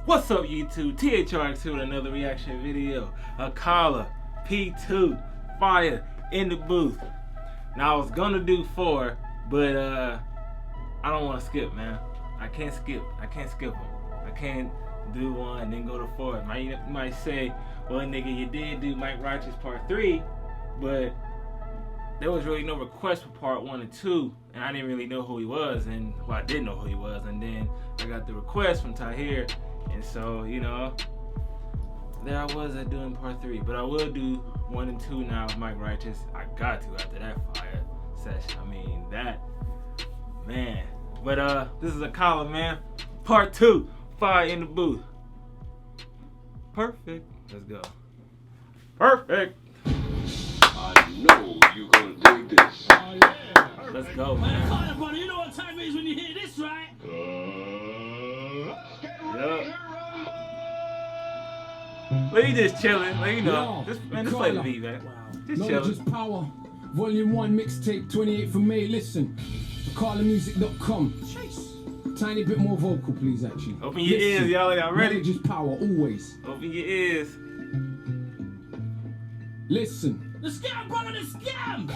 What's up, YouTube? THRX with another reaction video. Akala, P2, Fire in the booth. Now I was gonna do 4, but I don't want to skip, man. I can't skip them. I can't do 1 and then go to 4. You might say, well, nigga, you did do Mike Righteous Part 3, but there was really no request for Part 1 and 2, and I didn't really know who he was, and well, I did know who he was, and then I got the request from THRX, and so, you know, there I was at doing Part 3, but I will do 1 and 2 now with Mike Righteous. I got to after that Fire session. I mean, that, man. But this is Akala, man. Part 2, Fire in the booth. Perfect. Let's go. Perfect. I know you gonna dig this. Oh yeah. Let's go, man. Akala, brother, you know what time it is when you hear this, right? Let's get Yup. ready to rumble. Look, he just chilling. Like, you know, Yo, this play the beat, man. Just Knowledge chilling. is power. Volume 1 mixtape 28th of May. Listen. AkalaMusic.com. Tiny bit more vocal, please, actually. Open your ears, y'all. Y'all ready? Knowledge is power, always. Open your ears. Listen. The scam, brother, the scam!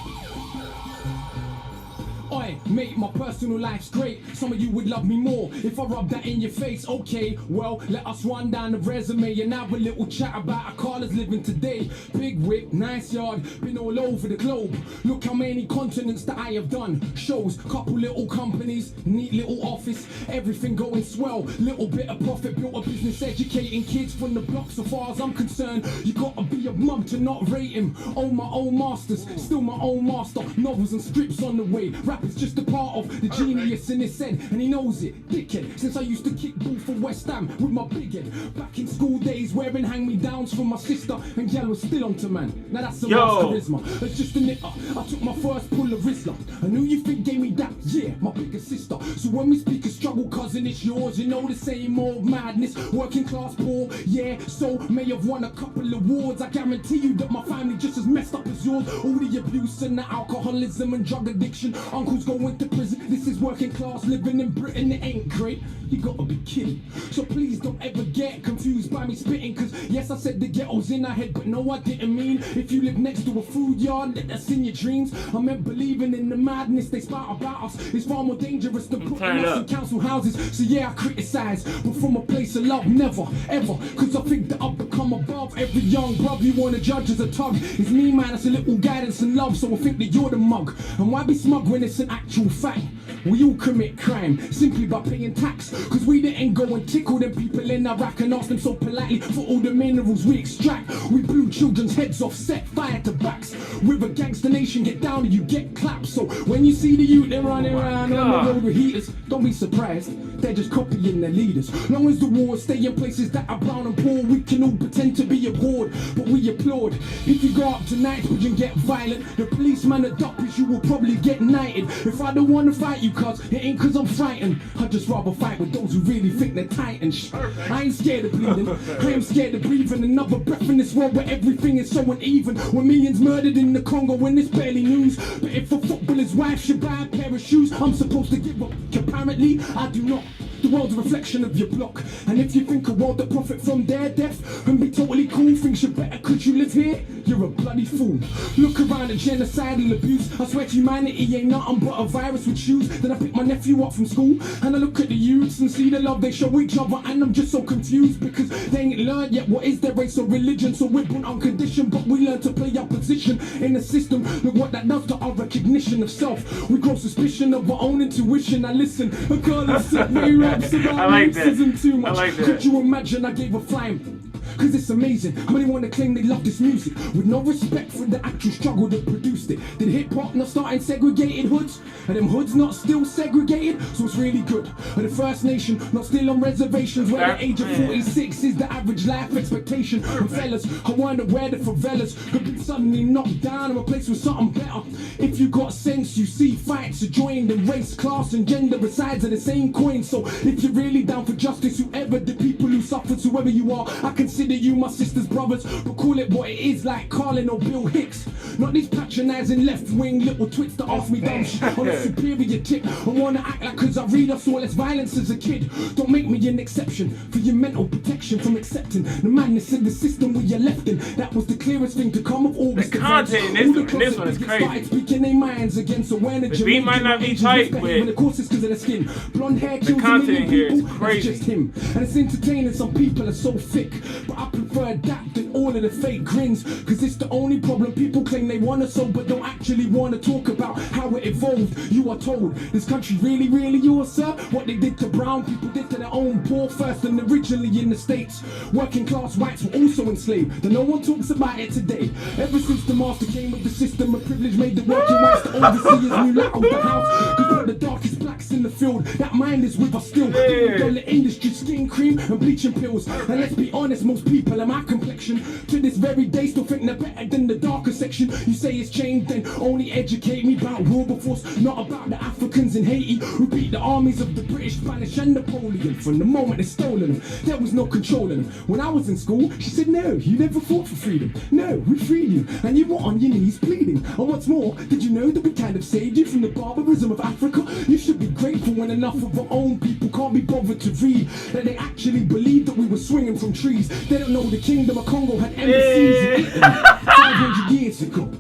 Oi, mate, my personal life's great. Some of you would love me more if I rub that in your face. Okay, well, let us run down the resume and have a little chat about Akala's living today. Big whip, nice yard, been all over the globe. Look how many continents that I have done. Shows, couple little companies, neat little office, everything going swell. Little bit of profit, built a business educating kids from the block. So far as I'm concerned, you gotta be a mug to not rate him. Own my own masters, still my own master. Novels and strips on the way. Rap is just a part of the genius in his head, and he knows it, dickhead. Since I used to kick ball for West Ham with my big head. Back in school days, wearing hand-me-downs from my sister, and gal was still onto man. Now that's a man's charisma. It's just a knitter. I took my first pull of Rizla. I knew you think gave me that, yeah, my bigger sister. So when we speak of struggle, cousin, it's yours. You know the same old madness. Working class poor, yeah. So may have won a couple awards. I guarantee you that my family just as messed up as yours. All the abuse and the alcoholism and drug addiction. Uncles going to prison. This is working class living in Britain. It ain't great. You gotta be kidding. So please don't ever get confused by me spitting. Cause yes, I said the ghetto's in our head, but no, I didn't mean if you live next to a food yard, that's in your dreams. I meant believing in the madness they spout about us is far more dangerous than putting us in council houses. So yeah, I criticize, but from a place of love, never, ever. Cause I think that I've become above every young bruv you wanna judge as a tug. It's me, man, it's a little guidance and love. So I think that you're the mug. And why be smug when it's an actual fact? We all commit crime simply by paying tax. Cause we didn't go and tickle them people in Iraq and ask them so politely for all the minerals we extract. We blew children's heads off, set fire to backs. With a gangster nation, get down and you get clapped. So when you see the youth, they're running around on the road with heaters, don't be surprised, they're just copying their leaders. Long as the wars stay in places that are brown and poor, we can all pretend to be abhorred, but we applaud. If you go up to Knightsbridge and get violent, the policeman at Duckbridge, you will probably get knighted. If I don't want to fight you, cuz it ain't cause I'm frightened, I'd just rather fight with those who really think they're titans. I ain't scared of bleeding, I am scared of breathing another breath in this world where everything is so uneven. When millions murdered in the Congo when it's barely news. But if a footballer's wife should buy a pair of shoes, I'm supposed to give up. Apparently, I do not. The world's a reflection of your block. And if you think a world that profit from their death and be totally cool, thinks you're better cause you live here, you're a bloody fool. Look around at genocidal abuse. I swear humanity ain't nothing but a virus with shoes. Then I pick my nephew up from school and I look at the youths and see the love they show each other, and I'm just so confused because they ain't learned yet what is their race or religion. So we're born unconditioned, but we learn to play our position in the system. Look what that does to our recognition of self. We grow suspicion of our own intuition. I listen, Akala said me raps about I like that. Too much. I like that. Could you imagine I gave a flying? Cause it's amazing how many want to claim they love this music with no respect for the actual struggle that produced it. Did hip-hop not start in segregated hoods? Are them hoods not still segregated? So it's really good. Are the First Nation not still on reservations where the age of 46 is the average life expectation? And fellas, I wonder where the favelas could be suddenly knocked down and replaced with something better. If you got sense, you see fights are joined and race, class and gender sides of the same coin. So if you're really down for justice, whoever the people who suffer difference, whoever you are. I consider you my sister's brothers, but call it what it is, like Carlin or Bill Hicks. Not these patronizing left-wing little twits that ask me dumb shit on a superior tip. I wanna act like cause I read I saw less violence as a kid. Don't make me an exception for your mental protection from accepting the madness in the system we are left in. That was the clearest thing to come of August. The content in this one is crazy. Started speaking their minds against awareness. The beat might not be tight, but of course it's because of the skin. Blonde hair the kills content a million here is people. crazy. That's just him. And it's entertaining, some people are so thick. But I prefer that than all of the fake grins. Cause it's the only problem. People claim they wanna so, but don't actually wanna talk about how it evolved. You are told this country really, really yours, sir. What they did to brown people did to their own poor first, and originally in the States. Working class whites were also enslaved. And no one talks about it today. Ever since the master came with the system of privilege, made the working whites the overseers knew out of the house. Cause one of the darkest blacks in the field, that mind is with us still. The industry, skin cream and bleaching pills. And let's be honest, most people in my complexion to this very day still think they're better than the darker section. You say it's changed, then only educate me about Wilberforce, not about the Africans in Haiti who beat the armies of the British, Spanish and Napoleon. From the moment they stolen them, there was no controlling them. When I was in school, she said, no, you never fought for freedom. No, we freed you, and you were on your knees pleading. And what's more, did you know that we kind of saved you from the barbarism of Africa? You should be grateful when enough of our own people can't be bothered to read that they actually believed that we were swinging from trees. They don't know the kingdom of Congo had embassies in Italy 500 years ago.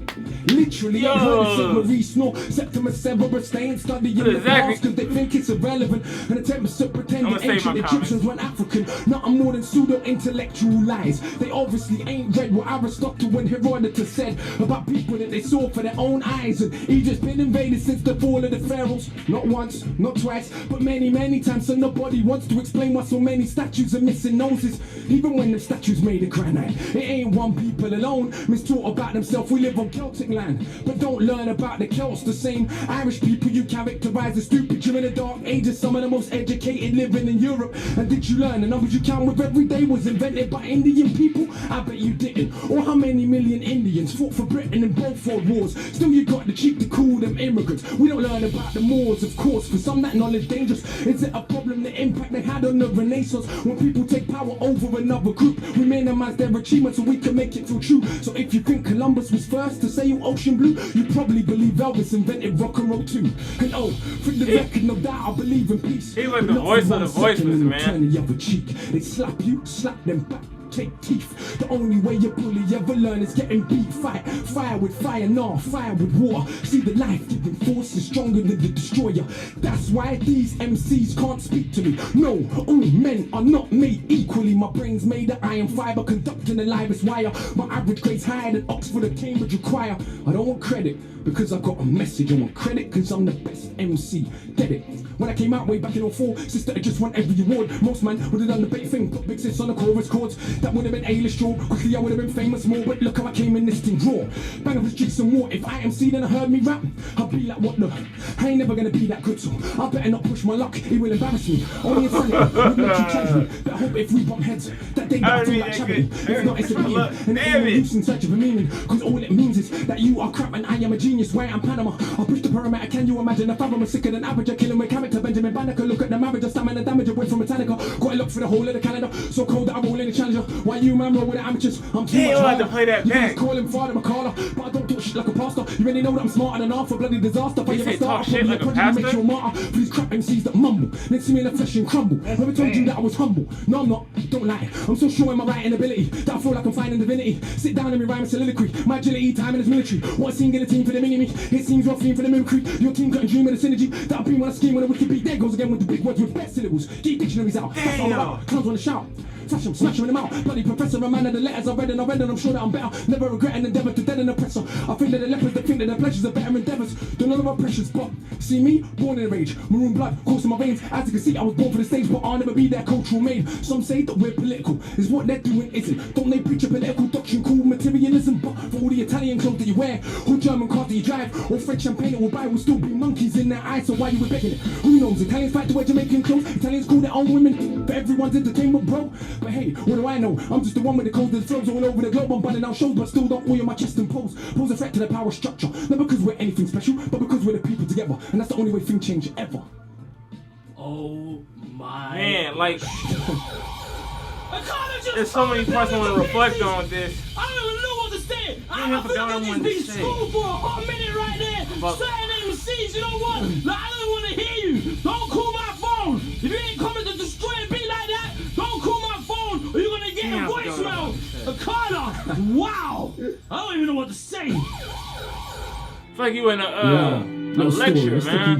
Literally, I heard the St. Marie snore, Septimus Severus, stay and study in the past because they think it's irrelevant. And attempts to pretend that ancient Egyptians weren't African. Nothing more than pseudo-intellectual lies. They obviously ain't read what Aristotle and Herodotus said about people that they saw for their own eyes. And Egypt's been invaded since the fall of the pharaohs. Not once, not twice, but many, many times. So nobody wants to explain why so many statues are missing noses. Even when the statues made of granite, it ain't one people alone mistaught about themselves. We live on Celtic land, but don't learn about the Celts. The same Irish people you characterize as stupid during the dark ages, some of the most educated living in Europe. And did you learn the numbers you count with every day was invented by Indian people? I bet you didn't. Or how many million Indians fought for Britain in both world wars? Still you got the cheek to call them immigrants. We don't learn about the Moors, of course. For some that knowledge dangerous. Is it a problem the impact they had on the Renaissance? When people take power over another group, we minimize their achievements so we can make it feel true. So if you think Columbus was first to sail ocean blue, you probably believe Elvis invented rock and roll too. And oh, for the record, no doubt I believe in peace. He was the voice of the voiceless, man. Turn the other cheek. They slap you, slap them back. Take teeth. The only way a bully ever learn is getting beat. Fight fire with fire, nah, fire with water. See, the life-giving force is stronger than the destroyer. That's why these MCs can't speak to me. No, all men are not made equally. My brain's made of iron fiber, conducting the livest wire. My average grade's higher than Oxford or Cambridge require. I don't want credit because I got a message. I want credit because I'm the best MC. Get it? When I came out way back in 04, sister had just won every award. Most man would have done the big thing, put big sis on the chorus chords. That would have been A-list draw. Quickly I would have been famous more, but look how I came in this thing raw. Bang up the streets some more. If IMC then I heard me rap, I'd be like, what the? I ain't never gonna be that good, so I better not push my luck. It will embarrass me. Only insanity would make you change me. But I hope if we bump heads, that day that I feel like charity. If not, it's a being. And it ain't no use in search of a meaning. Cause all it means is that you are crap and I am a genius. Why I'm Panama. I push the perimeter. Can you imagine if I'm sicker than average? I kill him with character. Benjamin Banneker. Look at the marriage. I stamina damage away from Metallica. Got a look for the whole of the calendar. So cold that I roll in the challenger. Why you man roll with the amateurs? I'm too much harder. To play that you back. guys call him Father Akala, but I don't talk shit like a pastor. You really know that I'm smarter than half a bloody disaster. If I ever start, shit like a pastor? Make you a martyr. Please crap MCs that mumble. Then see me in the flesh and crumble. Never told you that I was humble. No, I'm not. Don't lie. I'm so sure in my writing ability that I feel like I'm finding divinity. Sit down and me rhyme and soliloquy. My agility, time in this military. What a scene, get a team for the mini-me. It seems rough theme for the mimicry. Your team couldn't dream of the synergy that I've been when I scheme on a wicked beat. There goes again with the big words with best syllables. Get dictionaries out. That's all I'm about. Clowns wanna shout. Flash them, smash them in the mouth. Bloody professor, a man of the letters I read and I'm sure that I'm better. Never regret an endeavour to dead an oppressor. I think that the lepers that think that their pleasures are better endeavours. Don't know about pressures, but see me, born in a rage. Maroon blood coursing my veins. As you can see, I was born for the stage, but I'll never be their cultural maid. Some say that we're political, is what they're doing isn't. Don't they preach a political doctrine called materialism? But for all the Italian clothes that you wear, or German cars that you drive, or French champagne that will buy, will still be monkeys in their eyes. So why you were begging it? Who knows? Italians fight to wear Jamaican clothes. Italians call their own women for everyone's entertainment, bro. But hey, what do I know? I'm just the one with the coldest flows all over the globe. I'm bunning out shows, but still don't oil my chest and pose. Pose a threat to the power structure. Not because we're anything special, but because we're the people together. And that's the only way things change ever. Oh my. Man, like, There's so many parts I want to reflect on with this. I don't even know what to say. I have feel like I forgotten just what been to say. schooled for a hot minute right there. But- Saying MCs, you know what? Like, I don't want to hear you. Don't call my phone. If you ain't coming to destroy a beat like that, don't call my phone or you're gonna get Damn, a I forgot voicemail. what Akala, wow. I don't even know what to say. I feel like you in a Little story, lecture, let's take it man.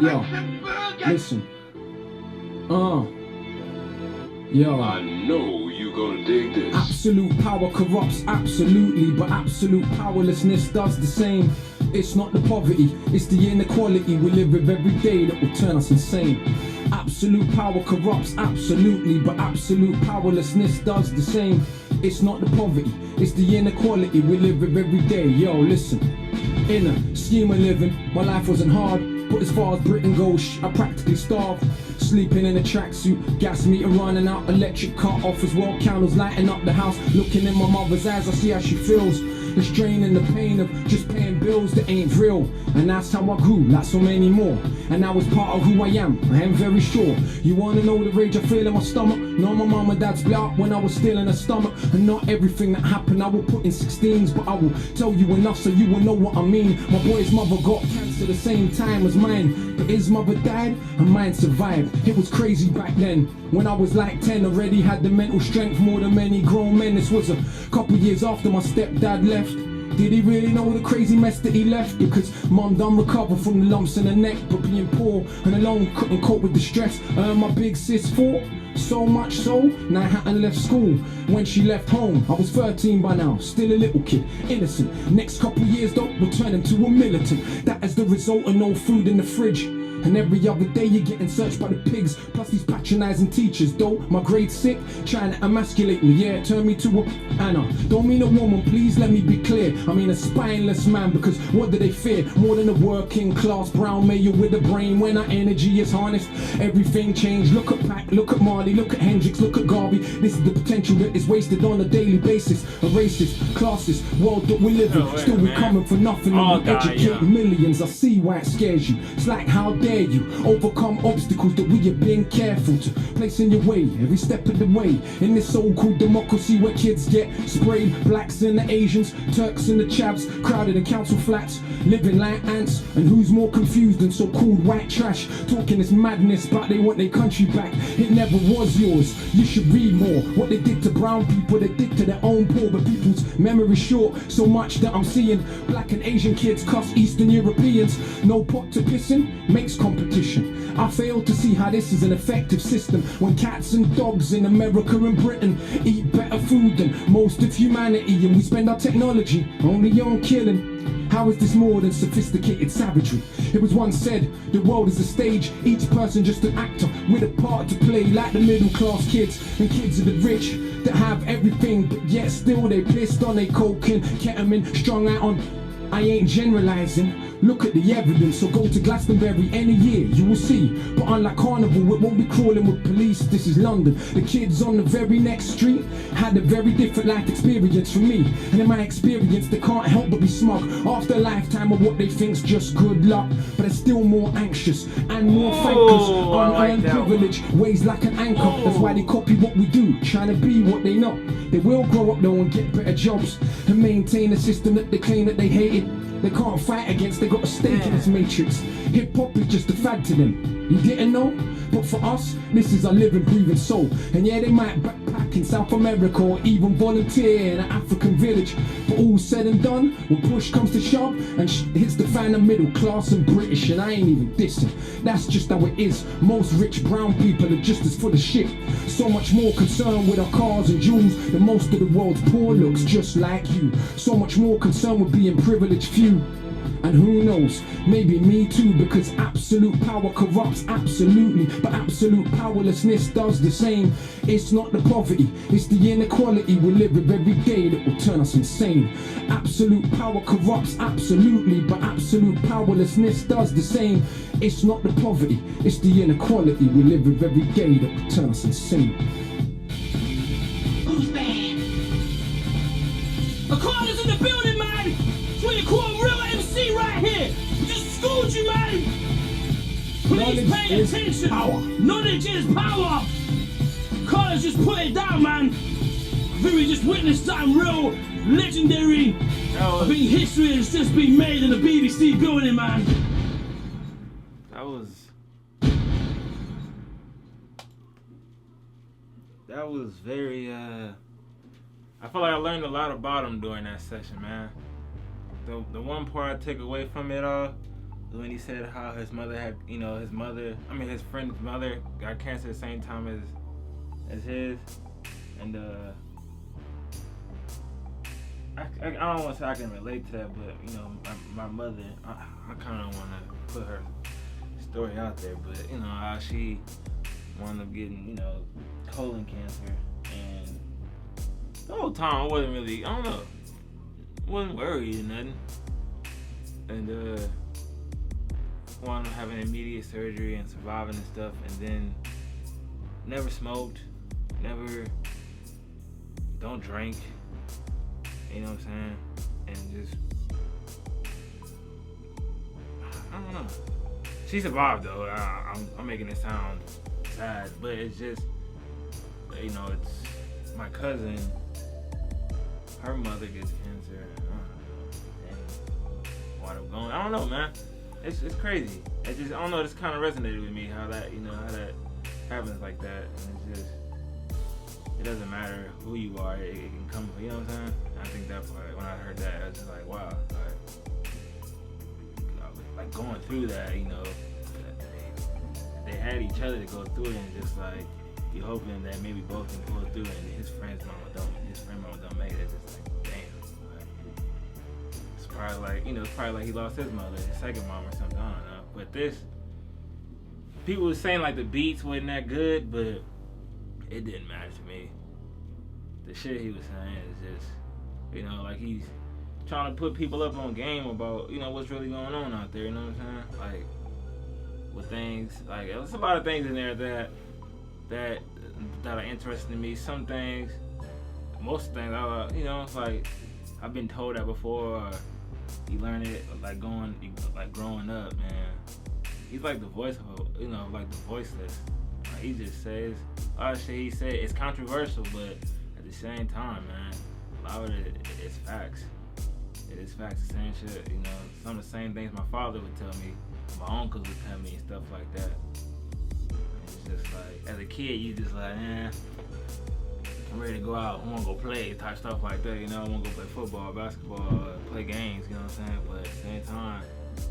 down. Yo, listen. Yo. I know you gonna dig this. Absolute power corrupts, absolutely, but absolute powerlessness does the same. It's not the poverty, it's the inequality we live with every day that will turn us insane. Absolute power corrupts, absolutely, but absolute powerlessness does the same. It's not the poverty, it's the inequality we live with every day. Yo, listen. In a scheme of living, my life wasn't hard, but as far as Britain goes, I practically starved. Sleeping in a tracksuit, gas meter running out, electric cut off as well, candles lighting up the house. Looking in my mother's eyes, I see how she feels. The strain and the pain of just paying bills that ain't real. And that's how I grew, like so many more. And that was part of who I am very sure. You wanna know the rage I feel in my stomach? No, my mom and dad split up when I was still in her stomach. And not everything that happened I will put in 16s, but I will tell you enough so you will know what I mean. My boy's mother got cancer the same time as mine, but his mother died and mine survived. It was crazy back then. When I was like 10, already had the mental strength more than many grown men. This was a couple years after my stepdad left. Did he really know the crazy mess that he left? Because mum done recover from the lumps in her neck, but being poor and alone couldn't cope with the stress. My big sis fought, so much so, now I hadn't left school. When she left home, I was 13 by now, still a little kid, innocent. Next couple years though, returning to a militant. That is the result of no food in the fridge. And every other day you're getting searched by the pigs, plus these patronizing teachers. Though my grade's sick, trying to emasculate me, yeah, turn me to a Anna. Don't mean a woman, please let me be clear. I mean a spineless man, because what do they fear? More than a working class brown male with a brain. When our energy is harnessed, everything changed. Look at Pac, look at Marley, look at Hendrix, look at Garvey. This is the potential that is wasted on a daily basis. A racist, classist world that we live in. Still we coming for nothing and we educate millions. I see why it scares you. It's like, how dare you overcome obstacles that we have been careful to place in your way every step of the way. In this so-called democracy where kids get sprayed, blacks and the Asians, Turks and the Chavs, crowded in council flats, living like ants. And who's more confused than so-called white trash, talking this madness but they want their country back. It never was yours, you should read more. What they did to brown people, they did to their own poor. But people's memory's short, so much that I'm seeing black and Asian kids cuss Eastern Europeans. No pot to piss in, makes competition. I fail to see how this is an effective system when cats and dogs in America and Britain eat better food than most of humanity, and we spend our technology only on killing. How is this more than sophisticated savagery? It was once said, the world is a stage, each person just an actor with a part to play, like the middle class kids and kids of the rich that have everything, but yet still they pissed on their coke and ketamine, strung out on. I ain't generalizing. Look at the evidence, so go to Glastonbury any year, you will see. But unlike Carnival, it won't be crawling with police, this is London. The kids on the very next street had a very different life experience from me. And in my experience, they can't help but be smug after a lifetime of what they think's just good luck. But they're still more anxious and more focused on unearned privilege, weighs like an anchor. That's why they copy what we do, trying to be what they not. They will grow up though and get better jobs and maintain a system that they claim that they hated. They can't fight against, they got a stake in this matrix. Hip hop is just a fad to them. You didn't know? But for us, this is our living, breathing soul. And yeah, they might backpack in South America or even volunteer in an African village. But all said and done, when push comes to shove and hits the fan of middle class and British, and I ain't even dissing. That's just how it is. Most rich brown people are just as full of shit. So much more concerned with our cars and jewels than most of the world's poor looks just like you. So much more concerned with being privileged few. And who knows, maybe me too, because absolute power corrupts absolutely, but absolute powerlessness does the same. It's not the poverty, it's the inequality we live with every day that will turn us insane. Absolute power corrupts absolutely, but absolute powerlessness does the same. It's not the poverty, it's the inequality we live with every day that will turn us insane. Who's bad? Akala's in the building, man! That's what you call a real MC right here! We just schooled you, man! Please pay attention! Power. Knowledge is power! Akala's just put it down, man. I think we just witnessed something real legendary. I think history has just been made in the BBC building, man. That was very, I feel like I learned a lot about him during that session, man. The one part I took away from it all was when he said how his mother had, his friend's mother got cancer at the same time as his. And, I don't want to say I can relate to that, but, my mother, I kind of want to put her story out there, but, how she wound up getting, colon cancer, and the whole time I wasn't really, wasn't worried or nothing, and wound up having immediate surgery and surviving and stuff, and then never smoked, don't drink, you know what I'm saying, and just, I don't know. She survived though. I'm making it sound sad, but it's just, it's my cousin. Her mother gets cancer, and wound up going. I don't know, man. It's crazy. I don't know. This kind of resonated with me how that happens like that, and it's just, it doesn't matter who you are. It can come. You know what I'm saying? I think that part, when I heard that, I was just like, wow. Like going through that, they had each other to go through it, and just like you hoping that maybe both can pull through, and his friend mama don't make it. It's just like, damn. Like, it's probably like he lost his mother, his second mom or something. I don't know. But this, people were saying like the beats wasn't that good, but it didn't matter to me. The shit he was saying is just, like he's trying to put people up on game about, what's really going on out there, you know what I'm saying? Like, with things, like, there's a lot of things in there that are interesting to me. Some things, most things, it's like, I've been told that before, or you learn it, like, growing up, man. He's like the voice, like the voiceless. Like, he just says, a lot of shit he said, it's controversial, but at the same time, man, a lot of it is facts. It is facts, the same shit, some of the same things my father would tell me, my uncles would tell me, and stuff like that. And it's just like, as a kid, you just like, I'm ready to go out, I want to go play, type stuff like that, I want to go play football, basketball, play games, you know what I'm saying? But at the same time,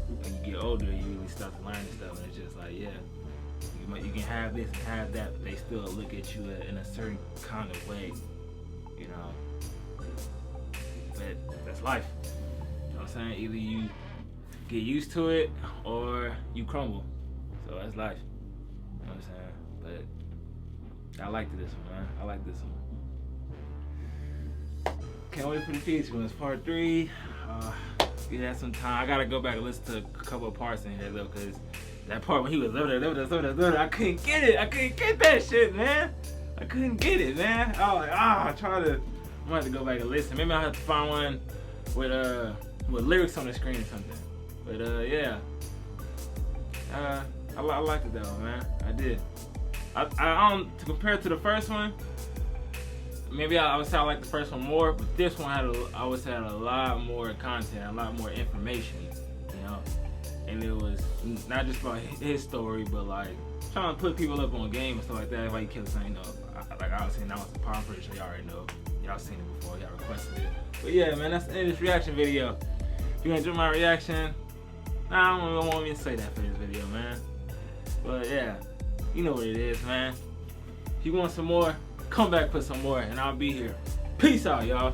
when you get older, you really start to learn stuff, and it's just like, yeah, you can have this and have that, but they still look at you in a certain kind of way, But that's life. You know what I'm saying? Either you get used to it or you crumble. So that's life. You know what I'm saying? But I liked this one, man. I like this one. Can't wait for the feature one. It's part 3. You had some time. I gotta go back and listen to a couple of parts in here though, cause that part when he was I couldn't get it. I couldn't get that shit, man. I couldn't get it, man. I was like, I'm gonna have to go back and listen. Maybe I'll have to find one with lyrics on the screen or something. But yeah. I liked it though, man. I did. I to compare it to the first one, maybe I would say I like the first one more, but this one I would say had a lot more content, a lot more information, And it was not just about his story, but like trying to put people up on game and stuff like that. Like he kept saying, like I was saying, that was the part. I'm pretty sure y'all already know. Y'all seen it before. Y'all requested it. But yeah, man, that's the end of this reaction video. If you enjoyed my reaction, I don't want me to say that for this video, man. But yeah, you know what it is, man. If you want some more, come back for some more, and I'll be here. Peace out, y'all.